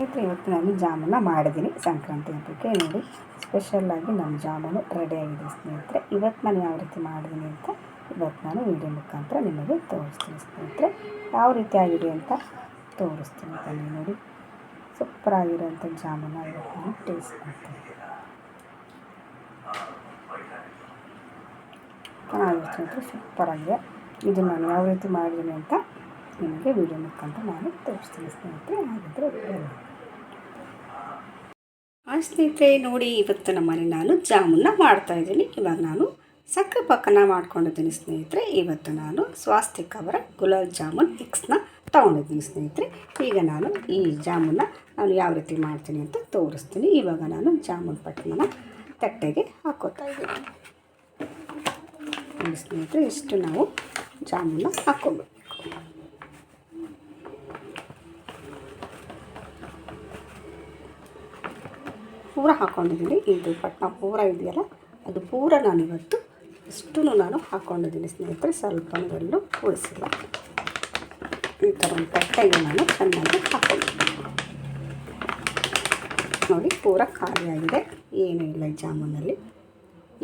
ಇವತ್ತು ನಾನು ಜಾಮೂನ ಮಾಡಿದ್ದೀನಿ ಸಂಕ್ರಾಂತಿ ಹಬ್ಬಕ್ಕೆ. ನೋಡಿ ಸ್ಪೆಷಲ್ಲಾಗಿ ನಮ್ಮ ಜಾಮೂನು ರೆಡಿಯಾಗಿದೆ ಸ್ನೇಹಿತರೆ. ಇವತ್ತು ನಾನು ಯಾವ ರೀತಿ ಮಾಡಿದ್ದೀನಿ ಅಂತ ಇವತ್ತು ನಾನು ವಿಡಿಯೋ ಮುಖಾಂತರ ನಿಮಗೆ ತೋರಿಸ್ತೀನಿ ಸ್ನೇಹಿತರೆ. ಯಾವ ರೀತಿ ಆಗಿದೆ ಅಂತ ತೋರಿಸ್ತೀನಿ. ಬನ್ನಿ ನೋಡಿ, ಸೂಪರಾಗಿರೋಂಥ ಜಾಮೂನ ಇವತ್ತು ನಾನು ಟೇಸ್ಟ್ ಮಾಡ್ತೀನಿ. ಚೆನ್ನಾಗಿರುತ್ತೆ, ಸೂಪರಾಗಿದೆ. ಇದು ನಾನು ಯಾವ ರೀತಿ ಮಾಡಿದ್ದೀನಿ ಅಂತ ನಿಮಗೆ ವಿಡಿಯೋ ಮುಖಾಂತರ ನಾನು ತೋರಿಸ್ತೀನಿ ಸ್ನೇಹಿತರೆ. ಹಾಗಿದ್ರೆ ಸ್ನೇಹಿತರೆ ನೋಡಿ, ಇವತ್ತು ನಮ್ಮನೆ ನಾನು ಜಾಮೂನ ಮಾಡ್ತಾಯಿದ್ದೀನಿ. ಇವಾಗ ನಾನು ಸಕ್ಕರೆ ಪಾಕನ ಮಾಡ್ಕೊಂಡಿದ್ದೀನಿ ಸ್ನೇಹಿತರೆ. ಇವತ್ತು ನಾನು ಸ್ವಾಸ್ತಿಕ್ ಅವರ ಗುಲಾಬ್ ಜಾಮೂನ್ ಮಿಕ್ಸ್ನ ತೊಗೊಂಡಿದ್ದೀನಿ ಸ್ನೇಹಿತರೆ. ಈಗ ನಾನು ಈ ಜಾಮೂನ ನಾನು ಯಾವ ರೀತಿ ಮಾಡ್ತೀನಿ ಅಂತ ತೋರಿಸ್ತೀನಿ. ಇವಾಗ ನಾನು ಜಾಮೂನ್ ಪಟ್ಟಣನ ತಟ್ಟೆಗೆ ಹಾಕೋತಾ ಇದ್ದೀನಿ ಸ್ನೇಹಿತರೆ. ಇಷ್ಟು ನಾವು ಜಾಮೂನ ಹಾಕ್ಕೊಬೇಕು. ಪೂರ ಹಾಕ್ಕೊಂಡಿದ್ದೀನಿ. ಇದು ಪಟ್ಟಣ ಪೂರ ಇದೆಯಲ್ಲ, ಅದು ಪೂರ ನಾನಿವತ್ತು ಇಷ್ಟೂ ನಾನು ಹಾಕ್ಕೊಂಡಿದ್ದೀನಿ ಸ್ನೇಹಿತರೆ. ಸ್ವಲ್ಪ ಎಲ್ಲೂ ಉಳಿಸಿಲ್ಲ. ಈ ಥರ ಒಂದು ತಟ್ಟೆಗೆ ನಾನು ಚೆನ್ನಾಗಿ ಹಾಕ್ಕೊಂಡಿದ್ದೀನಿ ನೋಡಿ. ಪೂರ ಖಾಲಿಯಾಗಿದೆ, ಏನೂ ಇಲ್ಲ ಈ ಜಾಮೂನಲ್ಲಿ.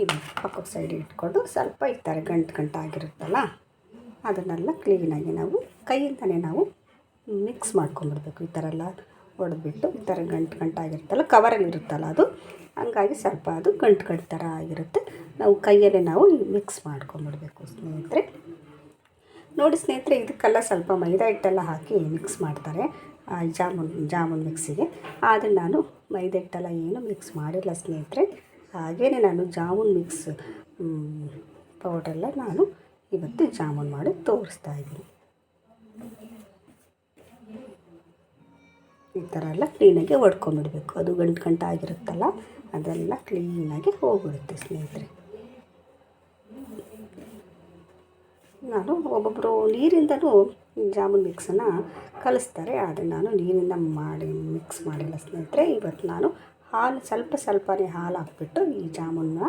ಇವಾಗ ಪಕ್ಕದ ಸೈಡಿಗೆ ಇಟ್ಕೊಂಡು ಸ್ವಲ್ಪ ಈ ಥರ ಗಂಟಾಗಿರುತ್ತಲ್ಲ, ಅದನ್ನೆಲ್ಲ ಕ್ಲೀನಾಗಿ ನಾವು ಕೈಯಿಂದನೇ ನಾವು ಮಿಕ್ಸ್ ಮಾಡ್ಕೊಂಡ್ಬಿಡ್ಬೇಕು. ಈ ಥರ ಎಲ್ಲ ಹೊಡೆದ್ಬಿಟ್ಟು ಈ ಥರ ಗಂಟಾಗಿರುತ್ತಲ್ಲ, ಕವರಲ್ಲಿ ಇರುತ್ತಲ್ಲ ಅದು, ಹಂಗಾಗಿ ಸ್ವಲ್ಪ ಅದು ಗಂಟು ಥರ ಆಗಿರುತ್ತೆ. ನಾವು ಕೈಯಲ್ಲೇ ನಾವು ಮಿಕ್ಸ್ ಮಾಡ್ಕೊಂಡ್ಬಿಡ್ಬೇಕು ಸ್ನೇಹಿತರೆ. ನೋಡಿ ಸ್ನೇಹಿತರೆ, ಇದಕ್ಕೆಲ್ಲ ಸ್ವಲ್ಪ ಮೈದಾ ಹಿಟ್ಟೆಲ್ಲ ಹಾಕಿ ಮಿಕ್ಸ್ ಮಾಡ್ತಾರೆ ಜಾಮೂನ್ ಮಿಕ್ಸಿಗೆ. ಆದರೆ ನಾನು ಮೈದಾ ಹಿಟ್ಟೆಲ್ಲ ಏನು ಮಿಕ್ಸ್ ಮಾಡಿಲ್ಲ ಸ್ನೇಹಿತರೆ. ಹಾಗೆಯೇ ನಾನು ಜಾಮೂನ್ ಮಿಕ್ಸ್ ಪೌಡ್ರೆಲ್ಲ ನಾನು ಇವತ್ತು ಜಾಮೂನ್ ಮಾಡಿ ತೋರಿಸ್ತಾ ಇದ್ದೀನಿ. ಈ ಥರ ಎಲ್ಲ ಕ್ಲೀನಾಗಿ ಹೊಡ್ಕೊಂಬಿಡಬೇಕು. ಅದು ಗಂಟಾಗಿರುತ್ತಲ್ಲ, ಅದೆಲ್ಲ ಕ್ಲೀನಾಗಿ ಹೋಗ್ಬಿಡುತ್ತೆ ಸ್ನೇಹಿತರೆ. ನಾನು ಒಬ್ಬೊಬ್ಬರು ನೀರಿಂದನೂ ಜಾಮೂನ್ ಮಿಕ್ಸನ್ನು ಕಲಿಸ್ತಾರೆ, ಆದರೆ ನಾನು ನೀರಿಂದ ಮಿಕ್ಸ್ ಮಾಡಿಲ್ಲ ಸ್ನೇಹಿತರೆ. ಇವತ್ತು ನಾನು ಹಾಲು ಸ್ವಲ್ಪನೇ ಹಾಲು ಹಾಕ್ಬಿಟ್ಟು ಈ ಜಾಮೂನ್ನ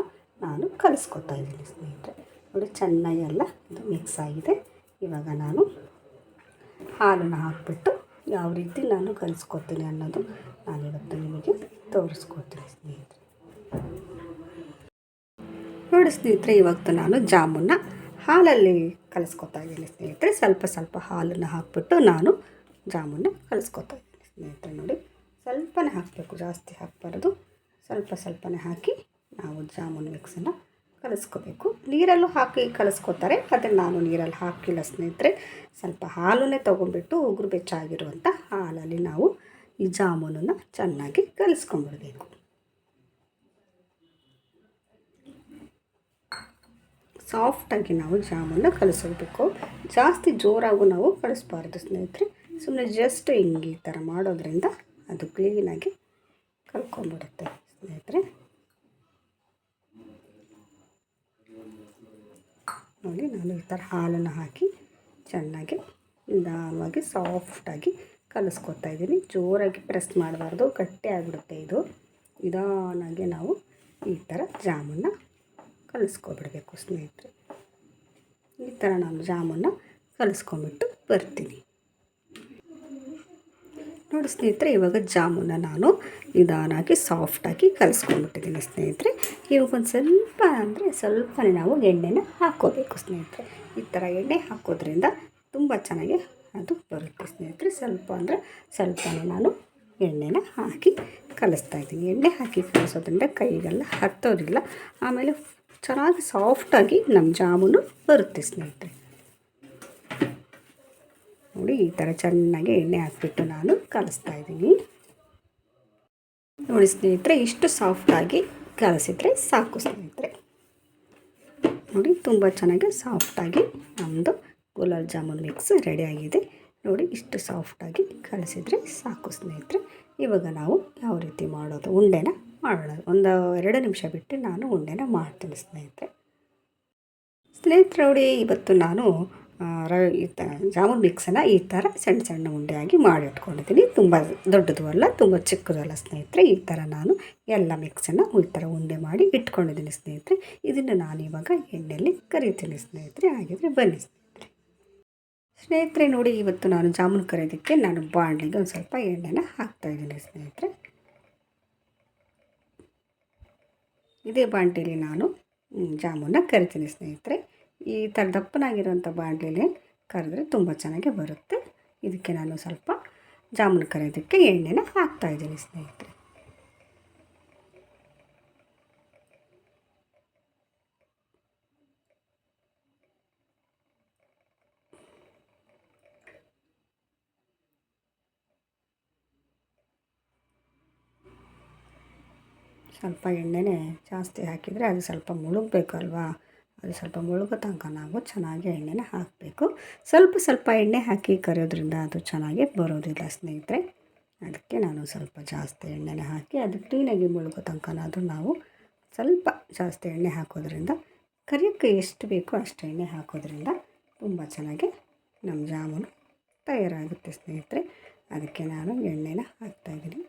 ನಾನು ಕಲಿಸ್ಕೊತಾ ಇದ್ದೀನಿ ಸ್ನೇಹಿತರೆ. ನೋಡಿ ಚೆನ್ನಾಗಿ ಎಲ್ಲ ಇದು ಮಿಕ್ಸ್ ಆಗಿದೆ. ಇವಾಗ ನಾನು ಹಾಲನ್ನು ಹಾಕಿಬಿಟ್ಟು ಯಾವ ರೀತಿ ನಾನು ಕಲಿಸ್ಕೊತೀನಿ ಅನ್ನೋದು ನಾನಿವತ್ತು ನಿಮಗೆ ತೋರಿಸ್ಕೊಡ್ತೀನಿ ಸ್ನೇಹಿತರೆ. ನೋಡಿ ಸ್ನೇಹಿತರೆ, ಇವತ್ತು ನಾನು ಜಾಮೂನ್ನ ಹಾಲಲ್ಲಿ ಕಲಿಸ್ಕೊತಾ ಇದ್ದೀನಿ ಸ್ನೇಹಿತರೆ. ಸ್ವಲ್ಪ ಹಾಲನ್ನು ಹಾಕಿಬಿಟ್ಟು ನಾನು ಜಾಮೂನ್ನ ಕಲಿಸ್ಕೊತಾ ಇದ್ದೀನಿ ಸ್ನೇಹಿತರೆ. ನೋಡಿ ಸ್ವಲ್ಪನೇ ಹಾಕಬೇಕು, ಜಾಸ್ತಿ ಹಾಕಬಾರ್ದು. ಸ್ವಲ್ಪನೇ ಹಾಕಿ ನಾವು ಜಾಮೂನ್ ಮಿಕ್ಸನ್ನು ಕಲಿಸ್ಕೋಬೇಕು. ನೀರಲ್ಲೂ ಹಾಕಿ ಕಲಿಸ್ಕೊತಾರೆ, ಅದನ್ನು ನಾನು ನೀರಲ್ಲಿ ಹಾಕಿಲ್ಲ ಸ್ನೇಹಿತರೆ. ಸ್ವಲ್ಪ ಹಾಲನ್ನೇ ತೊಗೊಂಡ್ಬಿಟ್ಟು ಉಗುರು ಬೆಚ್ಚಾಗಿರುವಂಥ ಹಾಲಲ್ಲಿ ನಾವು ಈ ಜಾಮೂನನ್ನು ಚೆನ್ನಾಗಿ ಕಲಿಸ್ಕೊಂಡ್ಬಿಡಬೇಕು. ಸಾಫ್ಟಾಗಿ ನಾವು ಜಾಮೂನ ಕಲಿಸ್ಕೋಬೇಕು. ಜಾಸ್ತಿ ಜೋರಾಗೂ ನಾವು ಕಲಿಸ್ಬಾರ್ದು ಸ್ನೇಹಿತರೆ. ಸುಮ್ಮನೆ ಜಸ್ಟ್ ಹಿಂಗೆ ಈ ಥರ ಮಾಡೋದ್ರಿಂದ ಅದು ಕ್ಲೀನಾಗಿ ಕಲ್ಕೊಂಡ್ಬಿಡುತ್ತೆ ಸ್ನೇಹಿತರೆ. ನೋಡಿ ನಾನು ಈ ಥರ ಹಾಲನ್ನು ಹಾಕಿ ಚೆನ್ನಾಗಿ ನಿಧಾನವಾಗಿ ಸಾಫ್ಟಾಗಿ ಕಲಿಸ್ಕೊತಾ ಇದ್ದೀನಿ. ಜೋರಾಗಿ ಪ್ರೆಸ್ ಮಾಡಬಾರ್ದು, ಗಟ್ಟಿ ಆಗಿಬಿಡುತ್ತೆ ಇದು. ನಿಧಾನಾಗಿ ನಾವು ಈ ಥರ ಜಾಮೂನ್ನ ಕಲಿಸ್ಕೊಬಿಡಬೇಕು ಸ್ನೇಹಿತರೆ. ಈ ಥರ ನಾನು ಜಾಮೂನ್ನ ಕಲಿಸ್ಕೊಂಬಿಟ್ಟು ಬರ್ತೀನಿ. ನೋಡಿ ಸ್ನೇಹಿತರೆ, ಇವಾಗ ಜಾಮೂನ ನಾನು ನಿಧಾನಾಗಿ ಸಾಫ್ಟಾಗಿ ಕಲಿಸ್ಕೊಂಡ್ಬಿಟ್ಟಿದ್ದೀನಿ ಸ್ನೇಹಿತರೆ. ಇವಾಗ ಒಂದು ಸ್ವಲ್ಪನೇ ನಾವು ಎಣ್ಣೆನ ಹಾಕ್ಕೋಬೇಕು ಸ್ನೇಹಿತರೆ. ಈ ಥರ ಎಣ್ಣೆ ಹಾಕೋದ್ರಿಂದ ತುಂಬ ಚೆನ್ನಾಗಿ ಅದು ಬರುತ್ತೆ ಸ್ನೇಹಿತರೆ. ಸ್ವಲ್ಪನೇ ನಾನು ಎಣ್ಣೆನ ಹಾಕಿ ಕಲಿಸ್ತಾ ಇದ್ದೀನಿ. ಎಣ್ಣೆ ಹಾಕಿ ಕಲಿಸೋದ್ರಿಂದ ಕೈಗೆಲ್ಲ ಹತ್ತೋದಿಲ್ಲ, ಆಮೇಲೆ ಚೆನ್ನಾಗಿ ಸಾಫ್ಟಾಗಿ ನಮ್ಮ ಜಾಮೂನು ಬರುತ್ತೆ ಸ್ನೇಹಿತರೆ. ನೋಡಿ ಈ ಥರ ಚೆನ್ನಾಗಿ ಎಣ್ಣೆ ಹಾಕ್ಬಿಟ್ಟು ನಾನು ಕಲಿಸ್ತಾ ಇದ್ದೀನಿ. ನೋಡಿ ಸ್ನೇಹಿತರೆ, ಇಷ್ಟು ಸಾಫ್ಟಾಗಿ ಕಲಿಸಿದರೆ ಸಾಕು ಸ್ನೇಹಿತರೆ. ನೋಡಿ ತುಂಬ ಚೆನ್ನಾಗಿ ಸಾಫ್ಟಾಗಿ ನಮ್ಮದು ಗುಲಾಬ್ ಜಾಮೂನ್ ಮಿಕ್ಸ್ ರೆಡಿಯಾಗಿದೆ. ನೋಡಿ ಇಷ್ಟು ಸಾಫ್ಟಾಗಿ ಕಲಿಸಿದರೆ ಸಾಕು ಸ್ನೇಹಿತರೆ. ಇವಾಗ ನಾವು ಯಾವ ರೀತಿ ಮಾಡೋದು ಉಂಡೆನ ಮಾಡೋಣ. 1-2 ನಿಮಿಷ ಬಿಟ್ಟು ನಾನು ಉಂಡೆನ ಮಾಡ್ತೀನಿ ಸ್ನೇಹಿತರೆ. ನೋಡಿ ಇವತ್ತು ನಾನು ಈ ಥರ ಜಾಮೂನ್ ಮಿಕ್ಸನ್ನು ಈ ಥರ ಸಣ್ಣ ಉಂಡೆಯಾಗಿ ಮಾಡಿ ಇಟ್ಕೊಂಡಿದ್ದೀನಿ. ತುಂಬ ದೊಡ್ಡದು ಅಲ್ಲ, ತುಂಬ ಚಿಕ್ಕದು ಅಲ್ಲ ಸ್ನೇಹಿತರೆ. ಈ ಥರ ನಾನು ಎಲ್ಲ ಮಿಕ್ಸನ್ನು ಈ ಥರ ಉಂಡೆ ಮಾಡಿ ಇಟ್ಕೊಂಡಿದ್ದೀನಿ ಸ್ನೇಹಿತರೆ. ಇದನ್ನು ನಾನು ಇವಾಗ ಎಣ್ಣೆಯಲ್ಲಿ ಕರಿತೀನಿ ಸ್ನೇಹಿತರೆ. ಹಾಗಿದ್ರೆ ಬನ್ನಿ ಸ್ನೇಹಿತರೆ. ಸ್ನೇಹಿತರೆ ನೋಡಿ, ಇವತ್ತು ನಾನು ಜಾಮೂನು ಕರಿಯೋದಕ್ಕೆ ನಾನು ಬಾಣಲಿಗೆ ಒಂದು ಸ್ವಲ್ಪ ಎಣ್ಣೆನ ಹಾಕ್ತಾಯಿದ್ದೀನಿ ಸ್ನೇಹಿತರೆ. ಇದೇ ಬಾಣಲಿಲಿ ನಾನು ಜಾಮೂನ ಕರಿತೀನಿ ಸ್ನೇಹಿತರೆ. ಈ ಥರ ದಪ್ಪನಾಗಿರೋಂಥ ಬಾಣಲಿಲಿ ಕರೆದ್ರೆ ತುಂಬ ಚೆನ್ನಾಗಿ ಬರುತ್ತೆ. ಇದಕ್ಕೆ ನಾನು ಸ್ವಲ್ಪ ಜಾಮೂನು ಕರಿಯೋದಕ್ಕೆ ಎಣ್ಣೆನ ಹಾಕ್ತಾಯಿದ್ದೀನಿ ಸ್ನೇಹಿತರೆ. ಸ್ವಲ್ಪ ಎಣ್ಣೆನೇ ಜಾಸ್ತಿ ಹಾಕಿದರೆ ಅದು ಸ್ವಲ್ಪ ಮುಳುಗಬೇಕಲ್ವಾ, ಅದು ಸ್ವಲ್ಪ ಮುಳುಗೋ ತನಕ ನಾವು ಚೆನ್ನಾಗಿ ಎಣ್ಣೆನ ಹಾಕಬೇಕು. ಸ್ವಲ್ಪ ಸ್ವಲ್ಪ ಎಣ್ಣೆ ಹಾಕಿ ಕರಿಯೋದ್ರಿಂದ ಅದು ಚೆನ್ನಾಗಿ ಬರೋದಿಲ್ಲ ಸ್ನೇಹಿತರೆ. ಅದಕ್ಕೆ ನಾನು ಸ್ವಲ್ಪ ಜಾಸ್ತಿ ಎಣ್ಣೆನ ಹಾಕಿ ಅದು ಕ್ಲೀನಾಗಿ ಮುಳುಗೋ ತನಕನಾದರೂ ನಾವು ಸ್ವಲ್ಪ ಜಾಸ್ತಿ ಎಣ್ಣೆ ಹಾಕೋದ್ರಿಂದ, ಕರಿಯೋಕ್ಕೆ ಎಷ್ಟು ಬೇಕೋ ಅಷ್ಟು ಎಣ್ಣೆ ಹಾಕೋದ್ರಿಂದ ತುಂಬ ಚೆನ್ನಾಗಿ ನಮ್ಮ ಜಾಮೂನು ತಯಾರಾಗುತ್ತೆ ಸ್ನೇಹಿತರೆ. ಅದಕ್ಕೆ ನಾನು ಎಣ್ಣೆನ ಹಾಕ್ತಾಯಿದ್ದೀನಿ.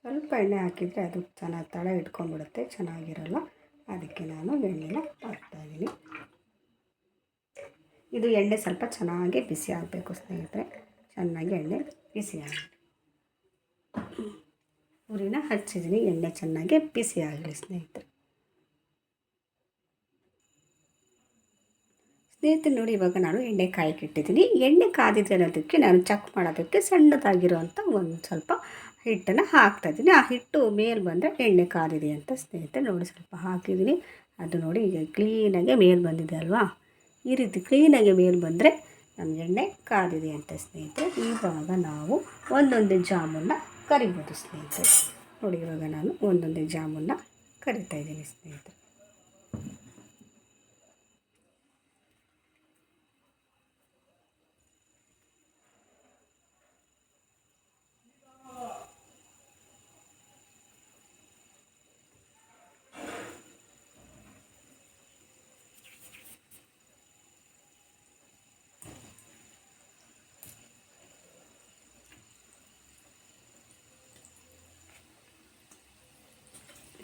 ಸ್ವಲ್ಪ ಎಣ್ಣೆ ಹಾಕಿದರೆ ಅದು ಚೆನ್ನಾಗಿ ತಳ ಇಟ್ಕೊಂಡ್ಬಿಡುತ್ತೆ, ಚೆನ್ನಾಗಿರಲ್ಲ. ಅದಕ್ಕೆ ನಾನು ಎಣ್ಣೆನ ಹಾಕ್ತಾಯಿದ್ದೀನಿ. ಇದು ಎಣ್ಣೆ ಸ್ವಲ್ಪ ಚೆನ್ನಾಗಿ ಬಿಸಿ ಆಗಬೇಕು ಸ್ನೇಹಿತರೆ. ಚೆನ್ನಾಗಿ ಎಣ್ಣೆ ಬಿಸಿ ಆಗಲಿ. ಉರಿನ ಹಚ್ಚಿದ್ದೀನಿ, ಎಣ್ಣೆ ಚೆನ್ನಾಗಿ ಬಿಸಿ ಆಗಲಿ ಸ್ನೇಹಿತರೆ. ಸ್ನೇಹಿತರೆ ನೋಡಿ, ಇವಾಗ ನಾನು ಎಣ್ಣೆ ಕಾಯಕ್ಕೆ ಇಟ್ಟಿದ್ದೀನಿ. ಎಣ್ಣೆ ಕಾದಿದೆ ಅನ್ನೋದಕ್ಕೆ ನಾನು ಚೆಕ್ ಮಾಡೋದಕ್ಕೆ ಸಣ್ಣದಾಗಿರೋವಂಥ ಒಂದು ಸ್ವಲ್ಪ ಹಿಟ್ಟನ್ನು ಹಾಕ್ತಾಯಿದ್ದೀನಿ. ಆ ಹಿಟ್ಟು ಮೇಲೆ ಬಂದರೆ ಎಣ್ಣೆ ಕಾದಿದೆ ಅಂತ ಸ್ನೇಹಿತರೆ. ನೋಡಿ, ಸ್ವಲ್ಪ ಹಾಕಿದ್ದೀನಿ. ಅದು ನೋಡಿ ಈಗ ಕ್ಲೀನಾಗಿ ಮೇಲೆ ಬಂದಿದೆ ಅಲ್ವಾ. ಈ ರೀತಿ ಕ್ಲೀನಾಗಿ ಮೇಲೆ ಬಂದರೆ ನಮ್ಮ ಎಣ್ಣೆ ಕಾದಿದೆ ಅಂತ ಸ್ನೇಹಿತರೆ. ಇವಾಗ ನಾವು ಒಂದೊಂದೇ ಜಾಮೂನ ಕರಿಬೋದು ಸ್ನೇಹಿತರೆ. ನೋಡಿ, ಇವಾಗ ನಾನು ಒಂದೊಂದೇ ಜಾಮೂನ ಕರಿತಾಯಿದ್ದೀನಿ ಸ್ನೇಹಿತರೆ.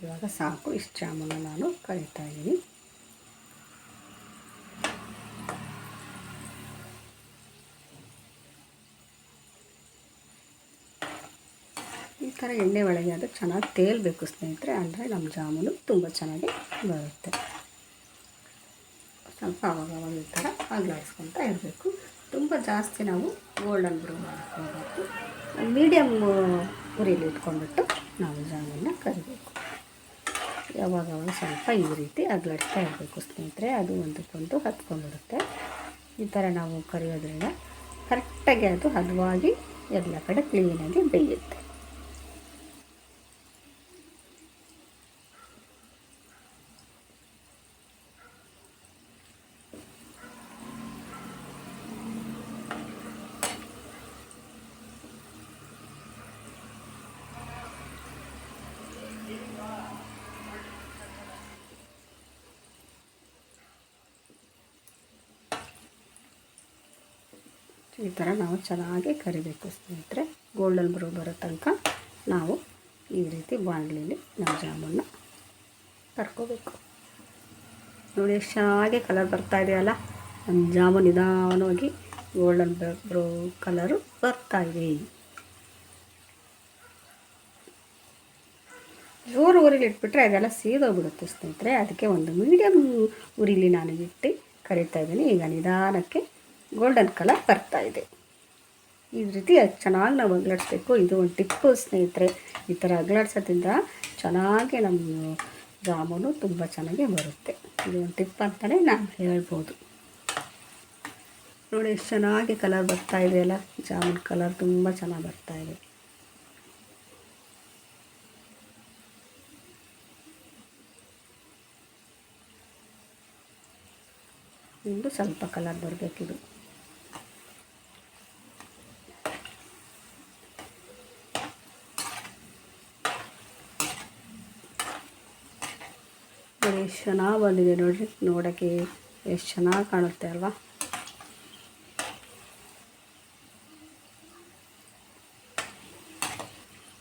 ಇವಾಗ ಸಾಕು, ಇಷ್ಟು ಜಾಮೂನ ನಾನು ಕರಿತಾಯಿದ್ದೀನಿ. ಈ ಥರ ಎಣ್ಣೆ ಒಳಗೆ ಅದು ಚೆನ್ನಾಗಿ ತೇಲಬೇಕು ಸ್ನೇಹಿತರೆ, ಅಂದರೆ ನಮ್ಮ ಜಾಮೂನು ತುಂಬ ಚೆನ್ನಾಗಿ ಬರುತ್ತೆ. ಸ್ವಲ್ಪ ಅವಾಗ ಈ ಥರ ಅಗಲಾಡಿಸ್ಕೊತಾ ಇರಬೇಕು. ತುಂಬ ಜಾಸ್ತಿ ನಾವು ಗೋಲ್ಡನ್ ಬ್ರೌನ್ ಮಾಡ್ಕೋಬೇಕು. ಮೀಡಿಯಮ್ ಉರಿಲಿ ಇಟ್ಕೊಂಡ್ಬಿಟ್ಟು ನಾವು ಜಾಮೂನ ಕರಿಬೇಕು. ಯಾವಾಗವಾಗ ಸ್ವಲ್ಪ ಈ ರೀತಿ ಅಗಲಾಡಿಸ್ತಾ ಇರಬೇಕು ಸ್ನೇಹಿತರೆ, ಅದು ಒಂದಕ್ಕೊಂದು ಹತ್ಕೊಂಡ್ಬಿಡುತ್ತೆ. ಈ ಥರ ನಾವು ಕರಿಯೋದ್ರಿಂದ ಕರೆಕ್ಟಾಗಿ ಅದು ಹದವಾಗಿ ಎಲ್ಲ ಕಡೆ ಕ್ಲೀನಾಗಿ ಬೇಯುತ್ತೆ. ಈ ಥರ ನಾವು ಚೆನ್ನಾಗಿ ಕರಿಬೇಕು ಸ್ನೇಹಿತರೆ. ಗೋಲ್ಡನ್ ಬ್ರೌನ್ ಬರೋ ತನಕ ನಾವು ಈ ರೀತಿ ಬಾಣಲಿಲಿ ನಾವು ಜಾಮೂನ ಕರ್ಕೋಬೇಕು. ನೋಡಿ, ಎಷ್ಟು ಚೆನ್ನಾಗಿ ಕಲರ್ ಬರ್ತಾ ಇದೆಯಲ್ಲ. ನಮ್ಮ ಜಾಮೂನು ನಿಧಾನವಾಗಿ ಗೋಲ್ಡನ್ ಬ್ರೌನ್ ಕಲರು ಬರ್ತಾಯಿದೆ. ಜೋರು ಉರಿಲಿ ಇಟ್ಬಿಟ್ರೆ ಅದೆಲ್ಲ ಸೀದೋಗ್ಬಿಡುತ್ತೆ ಸ್ನೇಹಿತರೆ. ಅದಕ್ಕೆ ಒಂದು ಮೀಡಿಯಮ್ ಉರಿಲಿ ನಾನು ಇಟ್ಟು ಕರಿತಾಯಿದ್ದೀನಿ. ಈಗ ನಿಧಾನಕ್ಕೆ ಗೋಲ್ಡನ್ ಕಲರ್ ಬರ್ತಾಯಿದೆ. ಈ ರೀತಿ ಚೆನ್ನಾಗಿ ನಾವು ಅಗಲಾಡಿಸ್ಬೇಕು. ಇದು ಒಂದು ಟಿಪ್ಪು ಸ್ನೇಹಿತರೆ. ಈ ಥರ ಅಗಲಾಡ್ಸೋದ್ರಿಂದ ಚೆನ್ನಾಗಿ ನಮ್ಮ ಜಾಮೂನು ತುಂಬ ಚೆನ್ನಾಗಿ ಬರುತ್ತೆ. ಇದು ಒಂದು ಟಿಪ್ ಅಂತಲೇ ನಾನು ಹೇಳ್ಬೋದು. ನೋಡಿ, ಎಷ್ಟು ಚೆನ್ನಾಗಿ ಕಲರ್ ಬರ್ತಾಯಿದೆಯಲ್ಲ. ಜಾಮೂನು ಕಲರ್ ತುಂಬ ಚೆನ್ನಾಗಿ ಬರ್ತಾಯಿದೆ. ಇನ್ನು ಸ್ವಲ್ಪ ಕಲರ್ ಬರಬೇಕಿದು. ಎಷ್ಟು ಚೆನ್ನಾಗಿ ಬಂದಿದೆ ನೋಡಿರಿ. ನೋಡೋಕ್ಕೆ ಎಷ್ಟು ಚೆನ್ನಾಗಿ ಕಾಣುತ್ತೆ ಅಲ್ವಾ.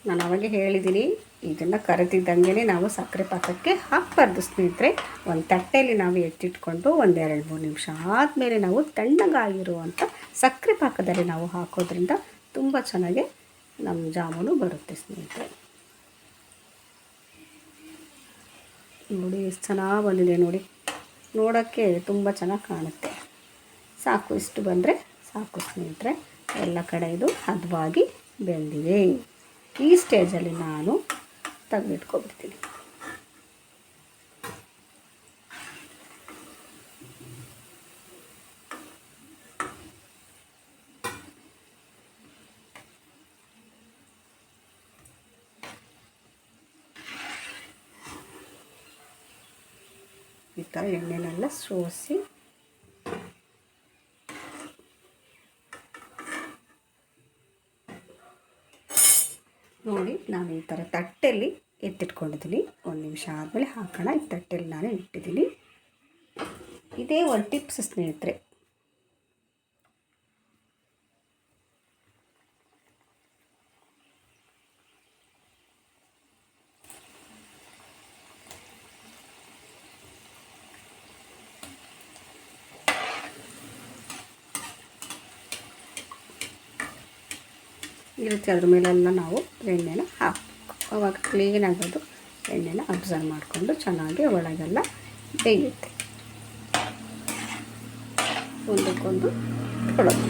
ನಾನು ಅವಾಗೆ ಹೇಳಿದ್ದೀನಿ, ಇದನ್ನು ಕರೆದಿದ್ದಂಗೆ ನಾವು ಸಕ್ಕರೆ ಪಾಕಕ್ಕೆ ಹಾಕಬಾರ್ದು ಸ್ನೇಹಿತರೆ. ಒಂದು ತಟ್ಟೆಯಲ್ಲಿ ನಾವು ಎತ್ತಿಟ್ಕೊಂಡು ಒಂದು 2-3 ನಿಮಿಷ ಆದಮೇಲೆ ನಾವು ತಣ್ಣಗಾಗಿರುವಂಥ ಸಕ್ಕರೆ ಪಾಕದಲ್ಲಿ ನಾವು ಹಾಕೋದ್ರಿಂದ ತುಂಬ ಚೆನ್ನಾಗಿ ನಮ್ಮ ಜಾಮೂನು ಬರುತ್ತೆ ಸ್ನೇಹಿತರೆ. ನೋಡಿ ಎಷ್ಟು ಚೆನ್ನಾಗಿ ಬಂದಿದೆ ನೋಡಿ, ನೋಡೋಕ್ಕೆ ತುಂಬ ಚೆನ್ನಾಗಿ ಕಾಣುತ್ತೆ. ಸಾಕು, ಇಷ್ಟು ಬಂದರೆ ಸಾಕು ಸ್ನೇಹಿತರೆ. ಎಲ್ಲ ಕಡೆ ಇದು ಹದವಾಗಿ ಬೆಂದಿದೆ. ಈ ಸ್ಟೇಜಲ್ಲಿ ನಾನು ತೆಗೆದಿಟ್ಕೊಬಿಡ್ತೀನಿ. ಈ ಥರ ಎಣ್ಣೆನೆಲ್ಲ ಸೋಸಿ ನೋಡಿ, ನಾನು ಈ ಥರ ತಟ್ಟೆಯಲ್ಲಿ ಎತ್ತಿಟ್ಕೊಂಡಿದ್ದೀನಿ. 1 ನಿಮಿಷ ಆದಮೇಲೆ ಹಾಕೋಣ. ಈ ತಟ್ಟೆಯಲ್ಲಿ ನಾನು ಇಟ್ಟಿದ್ದೀನಿ. ಇದೇ ಒಂದು ಟಿಪ್ಸ್ ಸ್ನೇಹಿತರೆ. ಈ ರೀತಿ ಅದ್ರ ಮೇಲೆಲ್ಲ ನಾವು ಎಣ್ಣೆನ ಹಾಕಬೇಕು. ಅವಾಗ ಕ್ಲೀನಾಗೋದು ಎಣ್ಣೆನ ಅಬ್ಸರ್ವ್ ಮಾಡಿಕೊಂಡು ಚೆನ್ನಾಗಿ ಒಳಗೆಲ್ಲ ಬೇಯುತ್ತೆ. ಒಂದಕ್ಕೊಂದು ಕೊಡೋದು.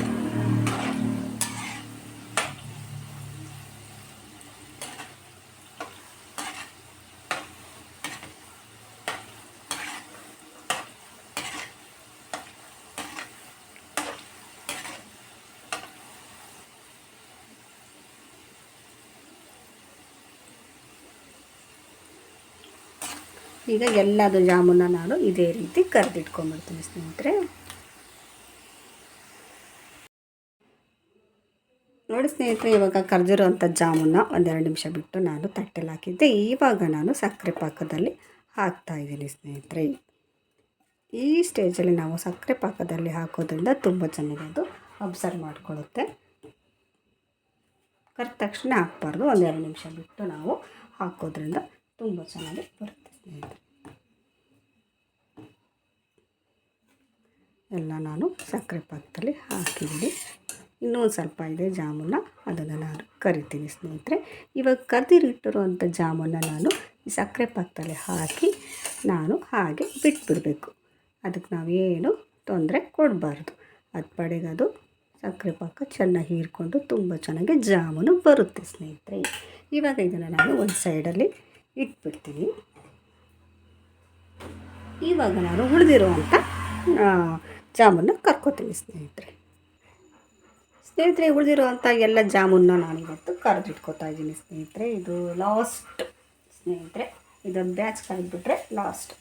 ಈಗ ಎಲ್ಲದು ಜಾಮೂನ ನಾನು ಇದೇ ರೀತಿ ಕರೆದಿಟ್ಕೊಂಡ್ಬಿಡ್ತೀನಿ ಸ್ನೇಹಿತರೆ. ನೋಡಿ ಸ್ನೇಹಿತರೆ, ಇವಾಗ ಕರೆದಿರೋಂಥ ಜಾಮೂನ 1-2 ನಿಮಿಷ ಬಿಟ್ಟು ನಾನು ತಟ್ಟೆಲ್ಲಿ ಹಾಕಿದ್ದೆ. ಇವಾಗ ನಾನು ಸಕ್ಕರೆ ಪಾಕದಲ್ಲಿ ಹಾಕ್ತಾಯಿದ್ದೀನಿ ಸ್ನೇಹಿತರೆ. ಈ ಸ್ಟೇಜಲ್ಲಿ ನಾವು ಸಕ್ಕರೆ ಪಾಕದಲ್ಲಿ ಹಾಕೋದ್ರಿಂದ ತುಂಬ ಚೆನ್ನಾಗಿ ಅದು ಅಬ್ಸರ್ವ್ ಮಾಡಿಕೊಳ್ಳುತ್ತೆ. ಕರೆದ ತಕ್ಷಣ ಹಾಕಬಾರ್ದು, 1-2 ನಿಮಿಷ ಬಿಟ್ಟು ನಾವು ಹಾಕೋದ್ರಿಂದ ತುಂಬ ಚೆನ್ನಾಗಿ ಬರುತ್ತೆ ಸ್ನೇಹಿತರೆ. ಎಲ್ಲ ನಾನು ಸಕ್ಕರೆ ಪಾಕದಲ್ಲಿ ಹಾಕಿದ್ದೀನಿ. ಇನ್ನೂ ಒಂದು ಸ್ವಲ್ಪ ಇದೆ ಜಾಮೂನ, ಅದನ್ನು ನಾನು ಕರಿತೀನಿ ಸ್ನೇಹಿತರೆ. ಇವಾಗ ಕರೆದಿಟ್ಟಿರುವಂಥ ಜಾಮೂನ ನಾನು ಈ ಸಕ್ಕರೆ ಪಾಕದಲ್ಲಿ ಹಾಕಿ ನಾನು ಹಾಗೆ ಬಿಟ್ಬಿಡಬೇಕು. ಅದಕ್ಕೆ ನಾವೇನು ತೊಂದರೆ ಕೊಡಬಾರ್ದು. ಅದು ಪಡೆಗೆ ಅದು ಸಕ್ಕರೆ ಪಾಕ ಚೆನ್ನಾಗಿ ಹೀರ್ಕೊಂಡು ತುಂಬ ಚೆನ್ನಾಗಿ ಜಾಮೂನು ಬರುತ್ತೆ ಸ್ನೇಹಿತರೆ. ಇವಾಗ ಇದನ್ನು ನಾನು ಒಂದು ಸೈಡಲ್ಲಿ ಇಟ್ಬಿಡ್ತೀನಿ. ಇವಾಗ ನಾನು ಉಳಿದಿರುವಂಥ ಜಾಮೂನ ಕರ್ಕೋತೀನಿ ಸ್ನೇಹಿತರೆ. ಉಳಿದಿರುವಂಥ ಎಲ್ಲ ಜಾಮೂನ್ನ ನಾನಿವತ್ತು ಕರೆದಿಟ್ಕೋತಾ ಇದ್ದೀನಿ ಸ್ನೇಹಿತರೆ. ಇದು ಲಾಸ್ಟ್ ಸ್ನೇಹಿತರೆ, ಇದೊಂದು ಬ್ಯಾಚ್ ಕರೆದ್ಬಿಟ್ರೆ ಲಾಸ್ಟ್.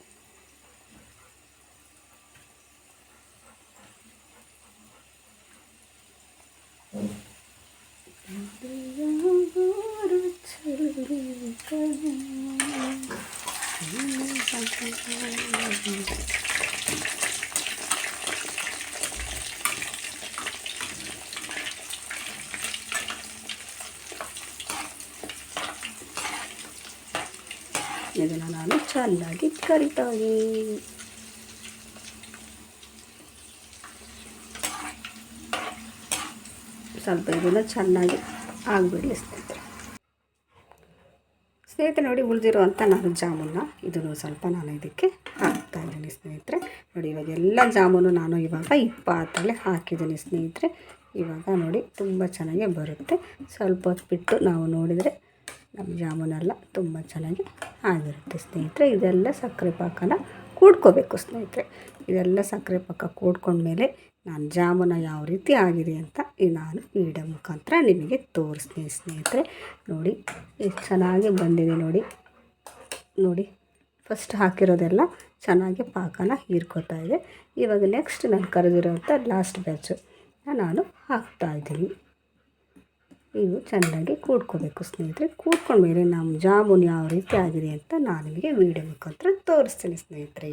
ಇದನ್ನು ನಾನು ಚೆನ್ನಾಗಿ ಕರಿತಾ ಇದ್ದೀನಿ. ಸ್ವಲ್ಪ ಇದನ್ನು ಚೆನ್ನಾಗಿ ಆಗಿಬಿಡಲಿ ಸ್ನೇಹಿತರೆ. ನೋಡಿ, ಉಳಿದಿರುವಂಥ ನಾನು ಜಾಮೂನ ಇದನ್ನು ಸ್ವಲ್ಪ ನಾನು ಇದಕ್ಕೆ ಹಾಕ್ತಾಯಿದ್ದೀನಿ ಸ್ನೇಹಿತರೆ. ನೋಡಿ, ಇವಾಗ ಎಲ್ಲ ಜಾಮೂನು ನಾನು ಇವಾಗ ಈ ಪಾತ್ರೆಯಲ್ಲಿ ಹಾಕಿದ್ದೀನಿ ಸ್ನೇಹಿತರೆ. ಇವಾಗ ನೋಡಿ ತುಂಬ ಚೆನ್ನಾಗಿ ಬರುತ್ತೆ. ಸ್ವಲ್ಪ ಹೊತ್ತು ಬಿಟ್ಟು ನಾವು ನೋಡಿದರೆ ನಮ್ಮ ಜಾಮೂನೆಲ್ಲ ತುಂಬ ಚೆನ್ನಾಗಿ ಆಗಿರುತ್ತೆ ಸ್ನೇಹಿತರೆ. ಇದೆಲ್ಲ ಸಕ್ಕರೆ ಪಾಕನ ಕೂಡ್ಕೋಬೇಕು ಸ್ನೇಹಿತರೆ. ಇದೆಲ್ಲ ಸಕ್ಕರೆ ಪಾಕ ಕೂಡ್ಕೊಂಡ್ಮೇಲೆ ನಾನು ಜಾಮೂನ ಯಾವ ರೀತಿ ಆಗಿದೆ ಅಂತ ನಾನು ವಿಡಿಯೋ ಮುಖಾಂತರ ನಿಮಗೆ ತೋರಿಸ್ತೀನಿ ಸ್ನೇಹಿತರೆ. ನೋಡಿ ಎಷ್ಟು ಚೆನ್ನಾಗಿ ಬಂದಿದೆ ನೋಡಿ. ಫಸ್ಟ್ ಹಾಕಿರೋದೆಲ್ಲ ಚೆನ್ನಾಗಿ ಪಾಕನ ಹೀರ್ಕೋತಾ ಇದೆ. ಇವಾಗ ನೆಕ್ಸ್ಟ್ ನಾನು ಕರೆದಿರೋಂಥ ಲಾಸ್ಟ್ ಬ್ಯಾಚು ನಾನು ಹಾಕ್ತಾಯಿದ್ದೀನಿ. ಇವು ಚೆನ್ನಾಗಿ ಕೂಡ್ಕೋಬೇಕು ಸ್ನೇಹಿತರೆ. ಕೂಡ್ಕೊಂಡ್ಮೇಲೆ ನಮ್ಮ ಜಾಮೂನು ಯಾವ ರೀತಿ ಆಗಿದೆ ಅಂತ ನಾನು ನಿಮಗೆ ವಿಡಿಯೋ ಮುಖಾಂತರ ತೋರಿಸ್ತೀನಿ ಸ್ನೇಹಿತರೆ.